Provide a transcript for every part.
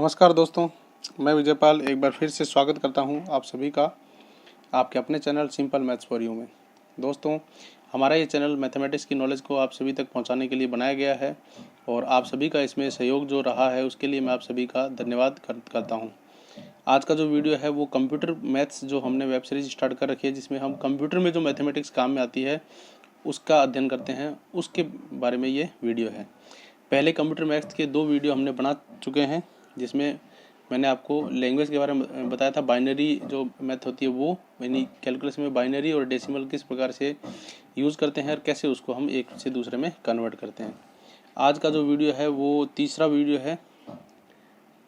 नमस्कार दोस्तों, मैं विजयपाल एक बार फिर से स्वागत करता हूं आप सभी का आपके अपने channel simple maths for you में। दोस्तों, हमारा ये चैनल मैथमेटिक्स की नॉलेज को आप सभी तक पहुंचाने के लिए बनाया गया है और आप सभी का इसमें सहयोग जो रहा है उसके लिए मैं आप सभी का धन्यवाद करता हूं। आज का जो वीडियो है वो कंप्यूटर मैथ्स जो हमने वेब सीरीज स्टार्ट कर रखी है, जिसमें हम कंप्यूटर में जो मैथमेटिक्स काम में आती है उसका अध्ययन करते हैं, उसके बारे में ये वीडियो है। पहले कंप्यूटर मैथ्स के 2 वीडियो हमने बना चुके हैं, जिसमें मैंने आपको लैंग्वेज के बारे में बताया था। बाइनरी जो मैथ होती है वो यानी कैलकुलस में बाइनरी और डेसिमल किस प्रकार से यूज़ करते हैं और कैसे उसको हम एक से दूसरे में कन्वर्ट करते हैं। आज का जो वीडियो है वो तीसरा वीडियो है,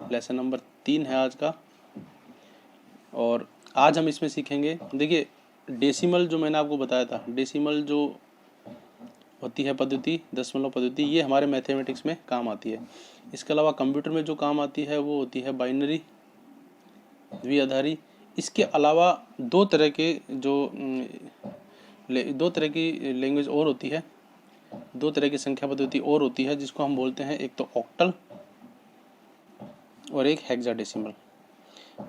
लेसन नंबर 3 है आज का। और आज हम इसमें सीखेंगे, देखिए डेसिमल जो मैंने आपको बताया था, डेसिमल जो होती है पद्धति, दशमलव पद्धति, ये हमारे मैथमेटिक्स में काम आती है। इसके अलावा कंप्यूटर में जो काम आती है वो होती है बाइनरी, द्विआधारी। इसके अलावा दो तरह की लैंग्वेज और होती है, 2 तरह की संख्या पद्धति और होती है, जिसको हम बोलते हैं एक तो ऑक्टल और एक हेक्साडेसिमल।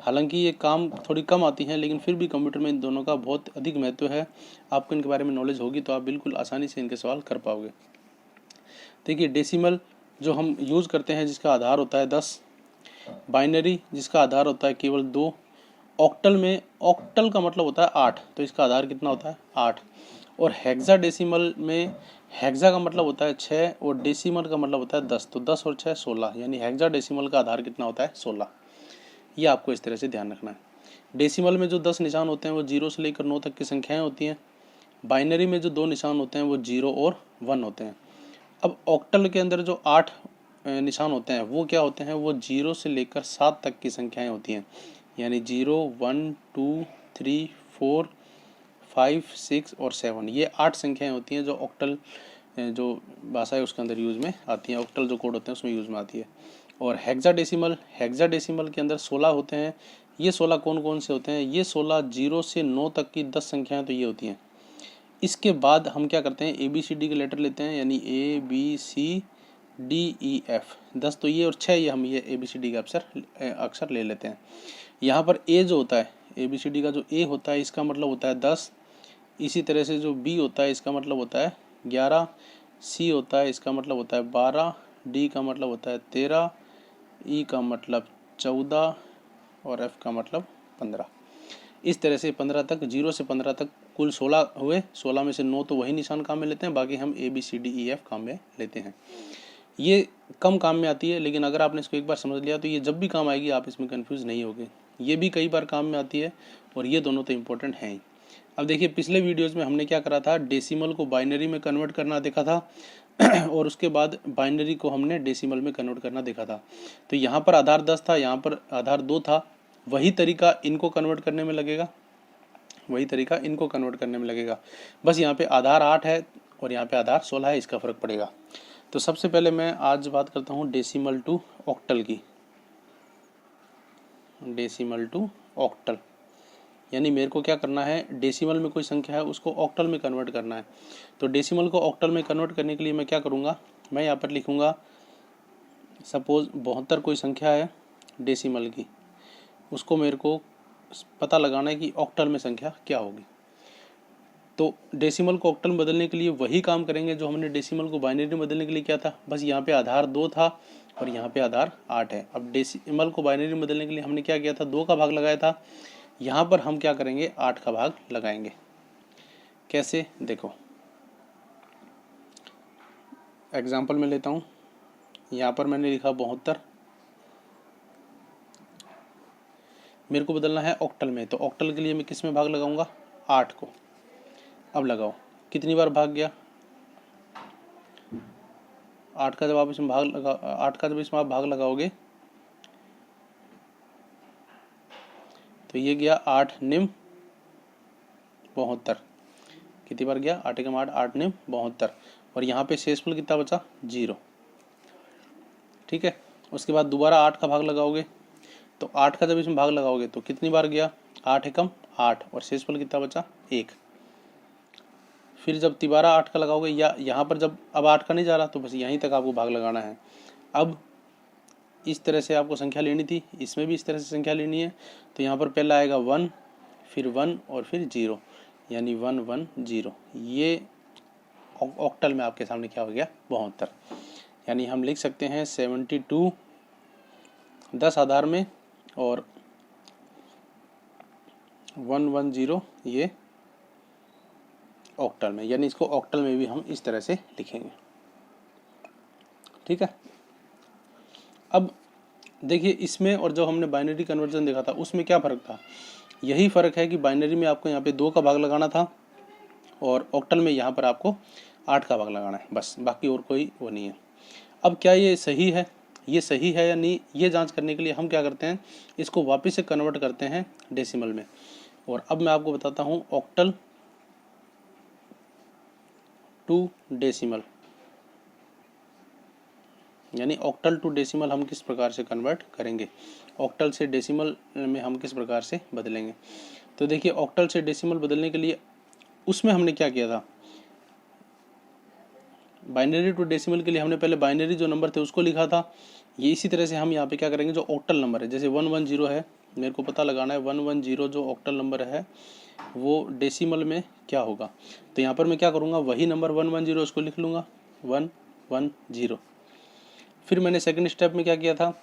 हालांकि ये काम थोड़ी कम आती हैं, लेकिन फिर भी कंप्यूटर में इन दोनों का बहुत अधिक महत्व है। आपको इनके बारे में नॉलेज होगी तो आप बिल्कुल आसानी से इनके सवाल कर पाओगे। देखिए डेसिमल जो हम यूज़ करते हैं जिसका आधार होता है 10, बाइनरी जिसका आधार होता है केवल 2, ऑक्टल में ऑक्टल का मतलब होता है 8, तो इसका आधार कितना होता है 8, और हेक्साडेसिमल में हेक्सा का मतलब होता है 6 और डेसिमल का मतलब होता है 10, तो 10 और 6 16, यानी हेक्साडेसिमल का आधार कितना होता है 16। ये आपको इस तरह से ध्यान रखना है। डेसिमल में जो 10 निशान होते हैं वो 0 से लेकर 9 तक की संख्याएं होती हैं। बाइनरी में जो 2 निशान होते हैं वो 0 और 1 होते हैं। अब ऑक्टल के अंदर जो 8 निशान होते हैं वो क्या होते हैं, वो 0 से लेकर 7 तक की संख्याएं होती हैं, यानी 0 1 2 3 4 5 6 और 7, ये 8 संख्याएं होती हैं जो ऑक्टल जो भाषा है उसके अंदर यूज़ में आती हैं, ऑक्टल जो कोड होते हैं उसमें यूज़ में आती है। और हेक्साडेसिमल के अंदर 16 होते हैं। ये 16 कौन कौन से होते हैं, ये 16 0 से 9 तक की 10 संख्याएं तो ये होती हैं। इसके बाद हम क्या करते हैं, ABCD के लेटर लेते हैं, यानी ABCDEF 10 तो ये, और 6 ये हम ये ABCD का अक्षर ले लेते हैं। यहाँ पर A जो होता है ABCD का, जो A होता है इसका मतलब होता है 10, इसी तरह से जो B होता है इसका मतलब होता है 11, C होता है इसका मतलब होता है 12, D का मतलब होता है 13, E का मतलब 14 और F का मतलब 15। इस तरह से 15 तक, 0 से 15 तक कुल 16 हुए। 16 में से 9 तो वही निशान काम में लेते हैं, बाकी हम ABCDEF काम में लेते हैं। ये कम काम में आती है, लेकिन अगर आपने इसको एक बार समझ लिया तो ये जब भी काम आएगी आप इसमें कंफ्यूज नहीं होगे। ये भी कई बार काम में आती है और ये दोनों तो इम्पोर्टेंट हैं ही। अब देखिए पिछले वीडियोज़ में हमने क्या करा था, डेसिमल को बाइनरी में कन्वर्ट करना देखा था और उसके बाद बाइनरी को हमने डेसिमल में कन्वर्ट करना देखा था। तो यहाँ पर आधार 10 था, यहाँ पर आधार 2 था, वही तरीका इनको कन्वर्ट करने में लगेगा, वही तरीका इनको कन्वर्ट करने में लगेगा। बस यहाँ पे आधार 8 है और यहाँ पे आधार 16 है, इसका फ़र्क पड़ेगा। तो सबसे पहले मैं आज बात करता हूँ डेसिमल टू ऑक्टल की। डेसिमल टू ऑक्टल यानी मेरे को क्या करना है, डेसिमल में कोई संख्या है उसको ऑक्टल में कन्वर्ट करना है। तो डेसिमल को ऑक्टल में कन्वर्ट करने के लिए मैं क्या करूँगा, मैं यहाँ पर लिखूँगा सपोज़ 72 कोई संख्या है डेसिमल की, उसको मेरे को पता लगाना है कि ऑक्टल में संख्या क्या होगी। तो डेसिमल को ऑक्टल में बदलने के लिए वही काम करेंगे जो हमने डेसिमल को बाइनरी में बदलने के लिए किया था, बस यहाँ पे आधार 2 था और यहाँ पे आधार 8 है। अब डेसिमल को बाइनरी में बदलने के लिए हमने क्या किया था, 2 का भाग लगाया था, यहाँ पर हम क्या करेंगे 8 का भाग लगाएंगे। कैसे, देखो एग्जाम्पल में लेता हूँ। यहाँ पर मैंने लिखा 72, मेरे को बदलना है ऑक्टल में, तो ऑक्टल के लिए मैं किस में भाग लगाऊंगा, 8 को। अब लगाओ कितनी बार भाग गया, 8 का जब आप इसमें भाग लगा 8 का जब इसमें आप भाग लगाओगे तो ये गया 8 निम 72, कितनी बार गया 8 के 8 निम 72, और यहाँ पे शेषफल कितना बचा 0। ठीक है, उसके बाद दोबारा 8 का भाग लगाओगे, तो 8 का जब इसमें भाग लगाओगे तो कितनी बार गया 8 एकम 8 और शेषफल कितना बचा 1। फिर जब तिबारा 8 का लगाओगे, या यहाँ पर जब अब 8 का नहीं जा रहा तो बस यहीं तक आपको भाग लगाना है। अब इस तरह से आपको संख्या लेनी थी, इसमें भी इस तरह से संख्या लेनी है। तो यहाँ पर पहला आएगा 1, फिर 1 और फिर 0, यानी 1 1 0। ये ऑक्टल में आपके सामने क्या हो गया, 72। यानी हम लिख सकते हैं 72 10 आधार में और 110 ये ऑक्टल में। यानी इसको ऑक्टल में भी हम इस तरह से लिखेंगे। ठीक है। अब देखिए इसमें और जो हमने बाइनरी कन्वर्जन देखा था उसमें क्या फ़र्क था। यही फ़र्क है कि बाइनरी में आपको यहाँ पे 2 का भाग लगाना था और ऑक्टल में यहाँ पर आपको 8 का भाग लगाना है, बस। बाकी और कोई वो नहीं है। अब क्या ये सही है, ये सही है या नहीं, ये जांच करने के लिए हम क्या करते हैं, इसको वापस से कन्वर्ट करते हैं डेसिमल में। और अब मैं आपको बताता हूँ ऑक्टल टू डेसिमल, यानी ऑक्टल टू डेसिमल हम किस प्रकार से कन्वर्ट करेंगे, ऑक्टल से डेसिमल में हम किस प्रकार से बदलेंगे। तो देखिए ऑक्टल से डेसिमल बदलने के लिए उसमें हमने क्या किया था, बाइनरी टू डेसिमल के लिए हमने पहले बाइनरी जो नंबर थे उसको लिखा था। ये इसी तरह से हम यहाँ पे क्या करेंगे, जो ऑक्टल नंबर है, जैसे 110 है, मेरे को पता लगाना है 110 जो ऑक्टल नंबर है वो डेसिमल में क्या होगा। तो यहाँ पर मैं क्या करूँगा, वही नंबर 110 उसको लिख लूँगा 110। फिर मैंने सेकंड स्टेप में क्या किया था,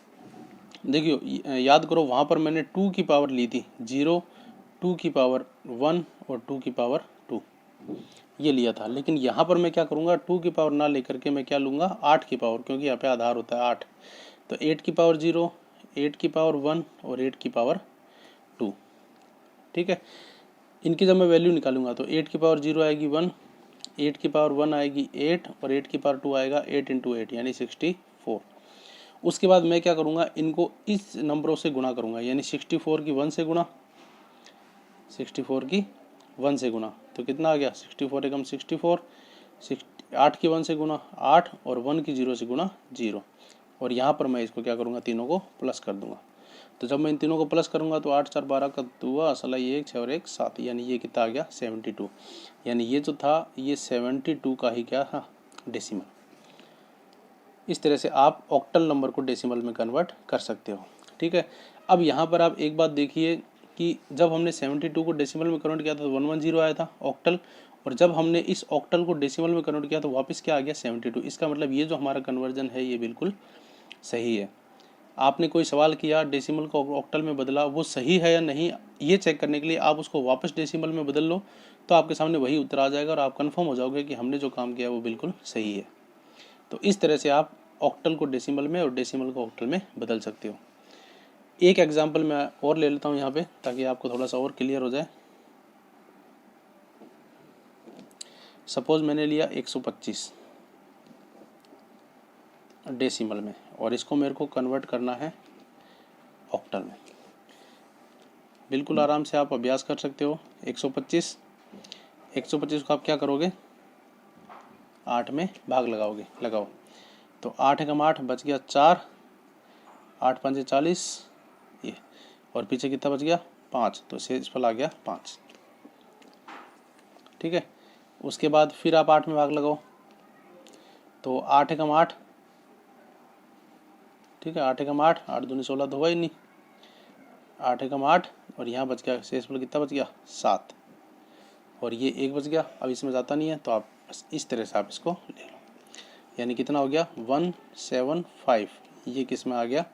देखियो याद करो, वहाँ पर मैंने 2 की पावर ली थी, 0, 2 की पावर 1 और 2 की पावर 2 ये लिया था। लेकिन यहाँ पर मैं क्या करूँगा, 2 की पावर ना लेकर के मैं क्या लूँगा, 8 की पावर, क्योंकि यहाँ पे आधार होता है 8। तो 8 की पावर 0, 8 की पावर 1 और 8 की पावर 2। ठीक है। इनकी जब मैं वैल्यू निकालूंगा तो 8 की पावर 0 आएगी 1, 8 की पावर 1 आएगी 8 और 8 की पावर 2 आएगा 8 × 8 यानी 64। उसके बाद मैं क्या करूँगा, इनको इस नंबरों से गुणा करूँगा, यानी 64 की 1 से गुणा, 64 की 1 से गुणा, तो कितना आ गया, 64 एकम 64, 8 की 1 से गुणा 8 और 1 की 0 से गुणा 0। और यहाँ पर मैं इसको क्या करूँगा, तीनों को प्लस कर दूंगा। तो जब मैं इन तीनों को प्लस करूँगा तो 8 4 12 का 2 असला ये 1 6 और 1 7, यानी ये कितना आ गया 72। यानी ये जो था ये 72 का ही क्या था, डेसिमल। इस तरह से आप ऑक्टल नंबर को डेसिमल में कन्वर्ट कर सकते हो। ठीक है। अब यहाँ पर आप एक बात देखिए कि जब हमने 72 को डेसिमल में कन्वर्ट किया था तो 110 आया था ऑक्टल, और जब हमने इस ऑक्टल को डेसिमल में कन्वर्ट किया तो वापस क्या आ गया 72। इसका मतलब ये जो हमारा कन्वर्जन है ये बिल्कुल सही है। आपने कोई सवाल किया, डेसिमल को ऑक्टल में बदला, वो सही है या नहीं ये चेक करने के लिए आप उसको वापस डेसिमल में बदल लो, तो आपके सामने वही उत्तर आ जाएगा और आप कंफर्म हो जाओगे कि हमने जो काम किया वो बिल्कुल सही है। तो इस तरह से आप ऑक्टल को डेसिमल में और डेसिमल को ऑक्टल में बदल सकते हो। एक एग्जांपल मैं और ले लेता हूँ यहाँ पे, ताकि आपको थोड़ा सा और क्लियर हो जाए। सपोज मैंने लिया 125 डेसिमल में और इसको मेरे को कन्वर्ट करना है ऑक्टल में। बिल्कुल आराम से आप अभ्यास कर सकते हो। 125 को आप क्या करोगे, 8 में भाग लगाओगे, लगाओ। तो 8 एकम 8 बच गया 4, 8 5 40 ये, और पीछे कितना बच गया 5, तो शेषफल आ गया 5। ठीक है। उसके बाद फिर आप 8 में भाग लगाओ, तो 8 एकम 8, ठीक है, 8 एकम 8, 8 दूनी 16 तो हुआ ही नहीं, 8 एकम 8 और यहाँ बच गया शेषफल कितना बच गया 7, और ये 1 बच गया। अब इसमें जाता नहीं है तो आप बस इस तरह से आप इसको ले लो, यानी कितना हो गया 175। ये किस में आ गया,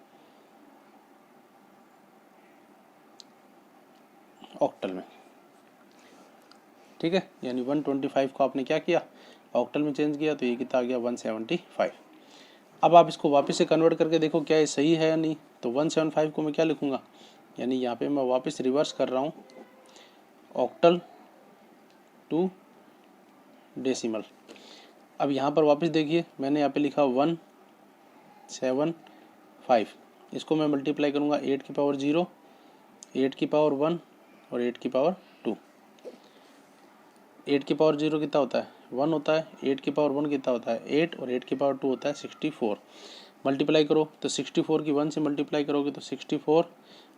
ऑक्टल में। ठीक है। यानी 125 को आपने क्या किया, ऑक्टल में चेंज किया, तो ये कितना आ गया 175। अब आप इसको वापस से कन्वर्ट करके देखो क्या ये सही है या नहीं। तो 175 को मैं क्या लिखूँगा, यानी यहाँ पे मैं वापस रिवर्स कर रहा हूँ ऑक्टल टू डेसिमल। अब यहाँ पर वापस देखिए मैंने यहाँ पे लिखा 175, इसको मैं मल्टीप्लाई करूँगा 8 की पावर 0, 8 की पावर 1 और 8 की पावर 2। 8 की पावर 0 कितना होता है 1 होता है, 8 की पावर 1 कितना होता है 8 और 8 की पावर 2 होता है 64। मल्टीप्लाई करो तो 64 की 1 से मल्टीप्लाई करोगे तो 64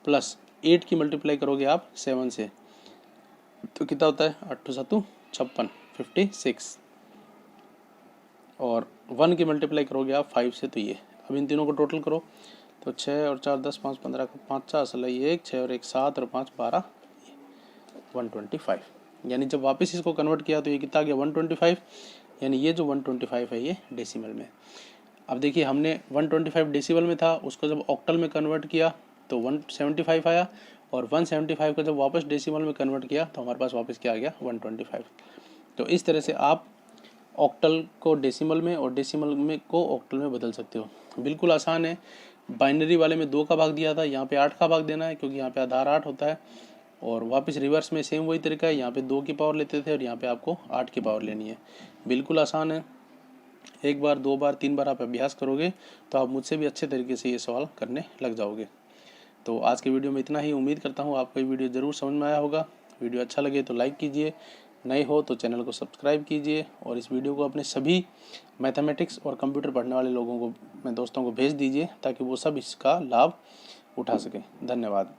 प्लस 8 की मल्टीप्लाई करोगे आप 7 से, तो कितना होता है 8 7 56, 56, और 1 की मल्टीप्लाई करोगे आप 5 से, तो ये। अब इन तीनों को टोटल करो तो 6 और 4 10 5 15 का 5 4 16 1 6 और 1 7 और 5 12 125। यानी जब वापस इसको कन्वर्ट किया तो ये कितना आ गया 125। यानी ये जो 125 है ये डेसिमल में। अब देखिए हमने 125 डेसिमल में था, उसको जब ऑक्टल में कन्वर्ट किया तो 175 आया, और 175 को जब वापस डेसिमल में कन्वर्ट किया तो हमारे पास वापस क्या आ गया 125। तो इस तरह से आप ऑक्टल को डेसिमल में और डेसिमल में को ऑक्टल में बदल सकते हो। बिल्कुल आसान है। बाइनरी वाले में 2 का भाग दिया था, यहाँ पे 8 का भाग देना है क्योंकि यहाँ पे आधार 8 होता है। और वापस रिवर्स में सेम वही तरीका है, यहाँ पे 2 की पावर लेते थे और यहाँ पे आपको 8 की पावर लेनी है। बिल्कुल आसान है। एक बार 2 बार 3 बार आप अभ्यास करोगे तो आप मुझसे भी अच्छे तरीके से ये सवाल करने लग जाओगे। तो आज के वीडियो में इतना ही। उम्मीद करता हूँ आपको ये वीडियो ज़रूर समझ में आया होगा। वीडियो अच्छा लगे तो लाइक कीजिए, नए हो तो चैनल को सब्सक्राइब कीजिए, और इस वीडियो को अपने सभी मैथमेटिक्स और कंप्यूटर पढ़ने वाले लोगों को, दोस्तों को भेज दीजिए ताकि वो सब इसका लाभ उठा सकें। धन्यवाद।